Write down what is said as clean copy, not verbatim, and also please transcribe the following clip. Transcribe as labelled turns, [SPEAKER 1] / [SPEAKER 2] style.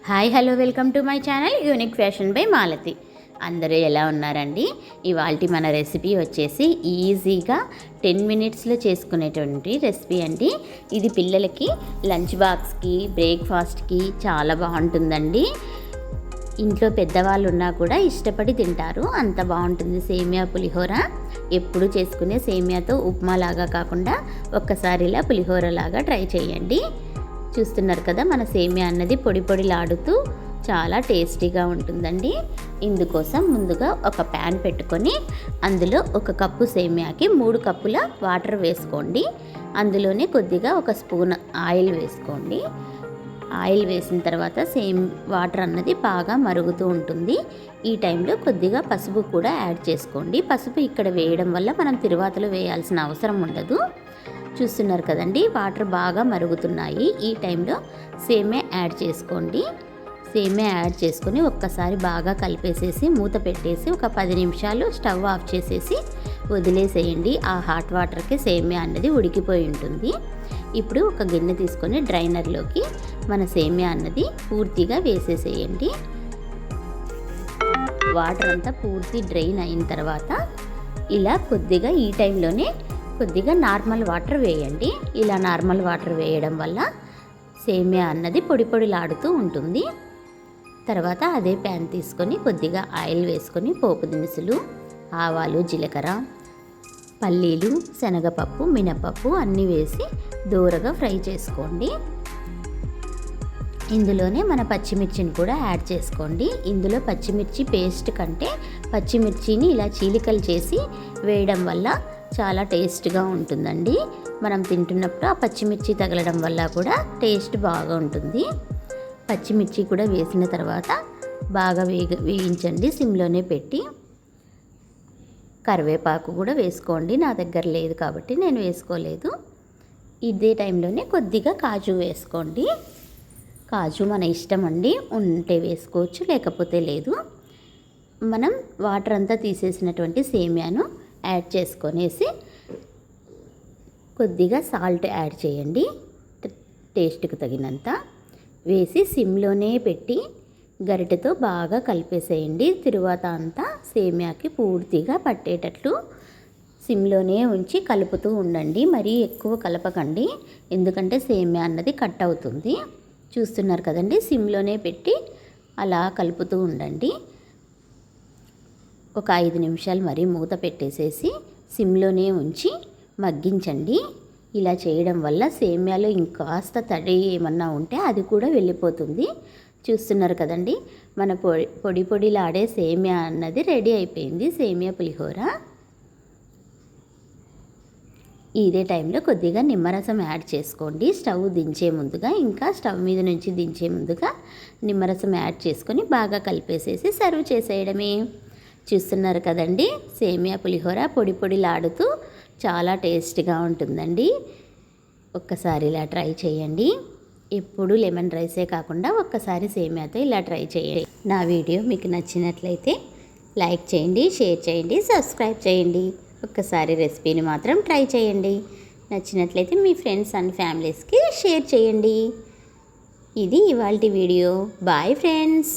[SPEAKER 1] Hi hello welcome to my channel unique fashion by Malathi. అందరూ ఎలా ఉన్నారండి? ఇవాల్టి మన రెసిపీ వచ్చేసి ఈజీగా 10 మినిట్స్లో చేసుకునేటువంటి రెసిపీ అండి. ఇది పిల్లలకి లంచ్ బాక్స్కి, బ్రేక్ఫాస్ట్కి చాలా బాగుంటుందండి. ఇంట్లో పెద్దవాళ్ళు ఉన్నా కూడా ఇష్టపడి తింటారు, అంత బాగుంటుంది. సేమియా పులిహోర ఎప్పుడు చేసుకునే సేమియాతో ఉప్మా లాగా కాకుండా ఒక్కసారి ఇలా పులిహోర లాగా ట్రై చేయండి. చూస్తున్నారు కదా, మన సేమియా అన్నది పొడి పొడిలాడుతూ చాలా టేస్టీగా ఉంటుందండి. ఇందుకోసం ముందుగా ఒక ప్యాన్ పెట్టుకొని అందులో 1 కప్పు సేమియాకి 3 కప్పుల వాటర్ వేసుకోండి. అందులోనే కొద్దిగా 1 స్పూన్ ఆయిల్ వేసుకోండి. ఆయిల్ వేసిన తర్వాత వాటర్ అన్నది బాగా మరుగుతూ ఉంటుంది. ఈ టైంలో కొద్దిగా పసుపు కూడా యాడ్ చేసుకోండి. పసుపు ఇక్కడ వేయడం వల్ల మనం తిరువాతలో వేయాల్సిన అవసరం ఉండదు. చూస్తున్నారు కదండి, వాటర్ బాగా మరుగుతున్నాయి. ఈ టైంలో సేమియా యాడ్ చేసుకోండి. సేమియా యాడ్ చేసుకొని ఒక్కసారి బాగా కలిపేసేసి మూత పెట్టేసి ఒక 10 నిమిషాలు స్టవ్ ఆఫ్ చేసేసి వదిలేసేయండి. ఆ హాట్ వాటర్కి సేమియా అన్నది ఉడికిపోయి ఉంటుంది. ఇప్పుడు ఒక గిన్నె తీసుకొని డ్రైనర్లోకి మన సేమియా అన్నది పూర్తిగా వేసేసేయండి. వాటర్ అంతా పూర్తి డ్రైన్ అయిన తర్వాత ఇలా కొద్దిగా ఈ టైంలోనే కొద్దిగా నార్మల్ వాటర్ వేయండి. ఇలా నార్మల్ వాటర్ వేయడం వల్ల సేమియా అన్నది పొడి పొడిలాడుతూ ఉంటుంది. తర్వాత అదే ప్యాన్ తీసుకొని కొద్దిగా ఆయిల్ వేసుకొని పోపు దినుసులు, ఆవాలు, జీలకర్ర, పల్లీలు, శనగపప్పు, మినపప్పు అన్నీ వేసి దూరగా ఫ్రై చేసుకోండి. ఇందులోనే మన పచ్చిమిర్చిని కూడా యాడ్ చేసుకోండి. ఇందులో పచ్చిమిర్చి పేస్ట్ కంటే పచ్చిమిర్చిని ఇలా చీలికలు చేసి వేయడం వల్ల చాలా టేస్ట్గా ఉంటుందండి. మనం తింటున్నప్పుడు ఆ పచ్చిమిర్చి తగలడం వల్ల కూడా టేస్ట్ బాగా ఉంటుంది. పచ్చిమిర్చి కూడా వేసిన తర్వాత బాగా వేయించండి సిమ్లోనే పెట్టి. కరివేపాకు కూడా వేసుకోండి. నా దగ్గర లేదు కాబట్టి నేను వేసుకోలేదు. ఇదే టైంలోనే కొద్దిగా కాజు వేసుకోండి. కాజు మన ఇష్టం అండి, ఉంటే వేసుకోవచ్చు లేకపోతే లేదు. మనం వాటర్ అంతా తీసేసినటువంటి సేమియాను యాడ్ చేసుకొనేసి కొద్దిగా సాల్ట్ యాడ్ చేయండి, టేస్ట్కి తగినంత వేసి సిమ్లోనే పెట్టి గరిటెతో బాగా కలిపేసేయండి. తరువాత అంతా సేమియాకి పూర్తిగా పట్టేటట్లు సిమ్లోనే ఉంచి కలుపుతూ ఉండండి. మరీ ఎక్కువ కలపకండి, ఎందుకంటే సేమియా అన్నది కట్ అవుతుంది. చూస్తున్నారు కదండి, సిమ్లోనే పెట్టి అలా కలుపుతూ ఉండండి. ఒక 5 నిమిషాలు మరీ మూత పెట్టేసేసి సిమ్లోనే ఉంచి మగ్గించండి. ఇలా చేయడం వల్ల సేమియాలో ఇంకాస్త తడి ఏమన్నా ఉంటే అది కూడా వెళ్ళిపోతుంది. చూస్తున్నారు కదండి, మన పొడి పొడిలాడే సేమియా అన్నది రెడీ అయిపోయింది, సేమియా పులిహోర. ఇదే టైంలో కొద్దిగా నిమ్మరసం యాడ్ చేసుకోండి. స్టవ్ దించే ముందుగా, ఇంకా స్టవ్ మీద నుంచి దించే ముందుగా నిమ్మరసం యాడ్ చేసుకొని బాగా కలిపేసేసి సర్వ్ చేసేయడమే. చూస్తున్నారు కదండి, సేమియా పులిహోర పొడి పొడిలాడుతూ చాలా టేస్ట్గా ఉంటుందండి. ఒక్కసారి ఇలా ట్రై చేయండి. ఎప్పుడు లెమన్ రైసే కాకుండా ఒక్కసారి సేమియాతో ఇలా ట్రై చేయండి. నా వీడియో మీకు నచ్చినట్లయితే లైక్ చేయండి, షేర్ చేయండి, సబ్స్క్రైబ్ చేయండి. ఒక్కసారి రెసిపీని మాత్రం ట్రై చేయండి. నచ్చినట్లయితే మీ ఫ్రెండ్స్ అండ్ ఫ్యామిలీస్కి షేర్ చేయండి. ఇది ఇవాల్టి వీడియో. Bye friends.